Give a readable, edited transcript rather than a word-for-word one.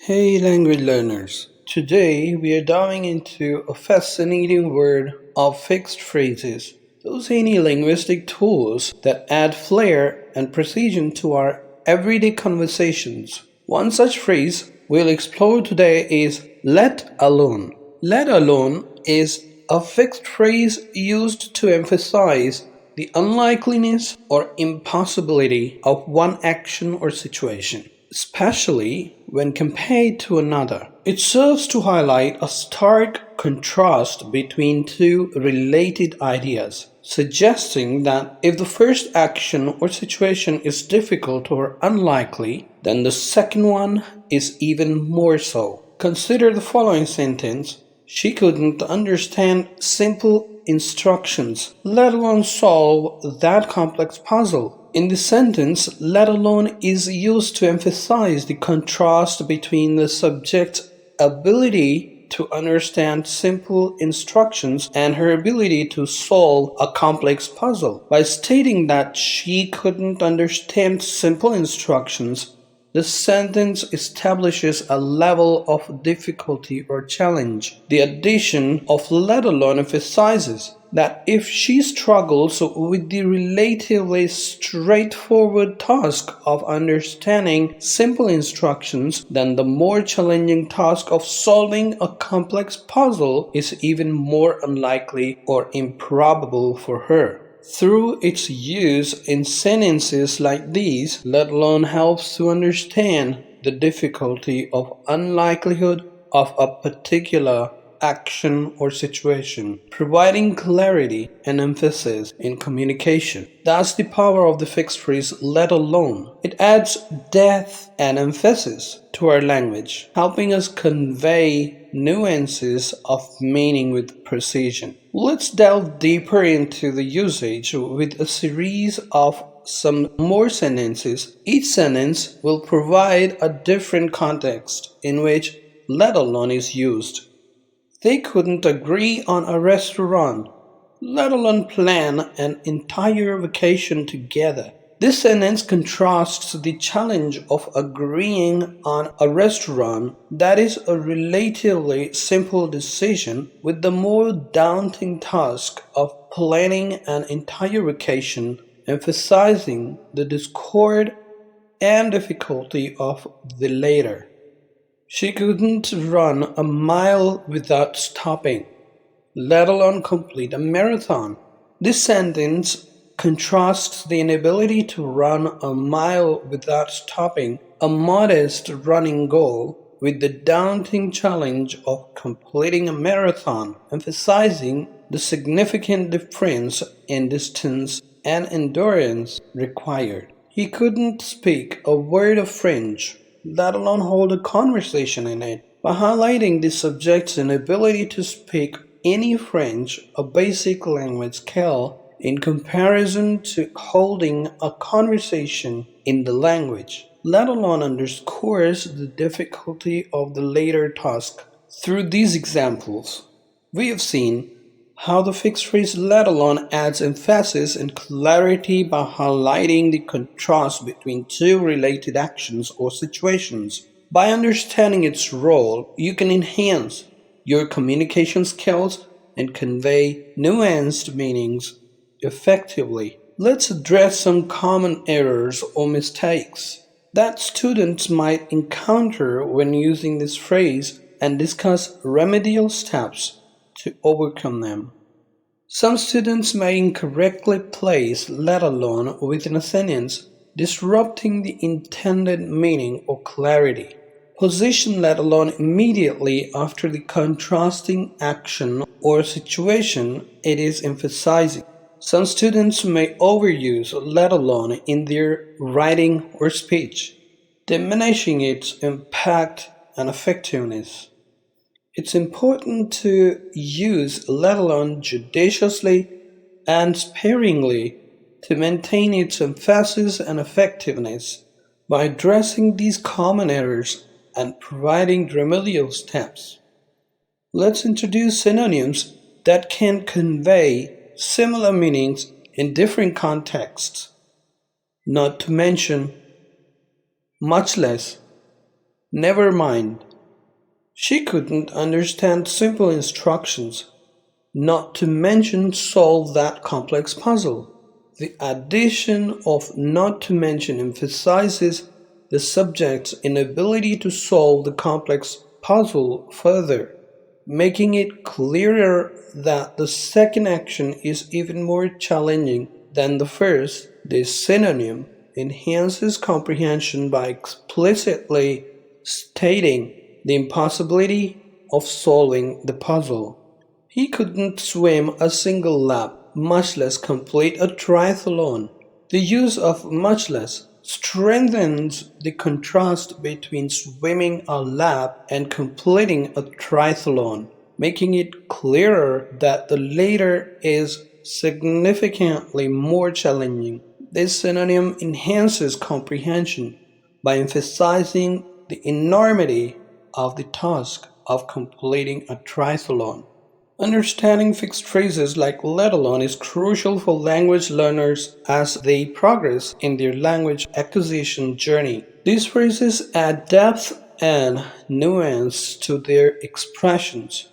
Hey language learners, today we are diving into a fascinating world of fixed phrases, those handy linguistic tools that add flair and precision to our everyday conversations. One such phrase we'll explore today is let alone. Let alone is a fixed phrase used to emphasize the unlikeliness or impossibility of one action or situation, especially when compared to another. It serves to highlight a stark contrast between two related ideas, suggesting that if the first action or situation is difficult or unlikely, then the second one is even more so. Consider the following sentence. She couldn't understand simple instructions, let alone solve that complex puzzle. In this sentence, let alone is used to emphasize the contrast between the subject's ability to understand simple instructions and her ability to solve a complex puzzle. By stating that she couldn't understand simple instructions, the sentence establishes a level of difficulty or challenge. The addition of let alone emphasizes that if she struggles with the relatively straightforward task of understanding simple instructions, then the more challenging task of solving a complex puzzle is even more unlikely or improbable for her. Through its use in sentences like these, let alone helps to understand the difficulty of unlikelihood of a particular action or situation, providing clarity and emphasis in communication. That's the power of the fixed phrase let alone. It adds depth and emphasis to our language, helping us convey nuances of meaning with precision. Let's delve deeper into the usage with a series of some more sentences. Each sentence will provide a different context in which let alone is used. They couldn't agree on a restaurant, let alone plan an entire vacation together. This sentence contrasts the challenge of agreeing on a restaurant, that is a relatively simple decision, with the more daunting task of planning an entire vacation, emphasizing the discord and difficulty of the latter. She couldn't run a mile without stopping, let alone complete a marathon. This sentence contrasts the inability to run a mile without stopping, a modest running goal, with the daunting challenge of completing a marathon, emphasizing the significant difference in distance and endurance required. He couldn't speak a word of French, let alone hold a conversation in it. By highlighting the subject's inability to speak any French, a basic language skill, in comparison to holding a conversation in the language, let alone underscores the difficulty of the later task. Through these examples, we have seen how the fixed phrase let alone adds emphasis and clarity by highlighting the contrast between two related actions or situations. By understanding its role, you can enhance your communication skills and convey nuanced meanings effectively. Let's address some common errors or mistakes that students might encounter when using this phrase and discuss remedial steps to overcome them. Some students may incorrectly place let alone within a sentence, disrupting the intended meaning or clarity. Position let alone immediately after the contrasting action or situation it is emphasizing. Some students may overuse let alone in their writing or speech, diminishing its impact and effectiveness. It's important to use let alone judiciously and sparingly to maintain its emphasis and effectiveness. By addressing these common errors and providing remedial steps, let's introduce synonyms that can convey similar meanings in different contexts, not to mention, much less, Never mind, she couldn't understand simple instructions, not to mention solve that complex puzzle. The addition of not to mention emphasizes the subject's inability to solve the complex puzzle further, making it clearer that the second action is even more challenging than the first. This synonym enhances comprehension by explicitly stating the impossibility of solving the puzzle. He couldn't swim a single lap, much less complete a triathlon. The use of much less strengthens the contrast between swimming a lap and completing a triathlon, making it clearer that the latter is significantly more challenging. This synonym enhances comprehension by emphasizing the enormity of the task of completing a triathlon. Understanding fixed phrases like let alone is crucial for language learners as they progress in their language acquisition journey. These phrases add depth and nuance to their expressions,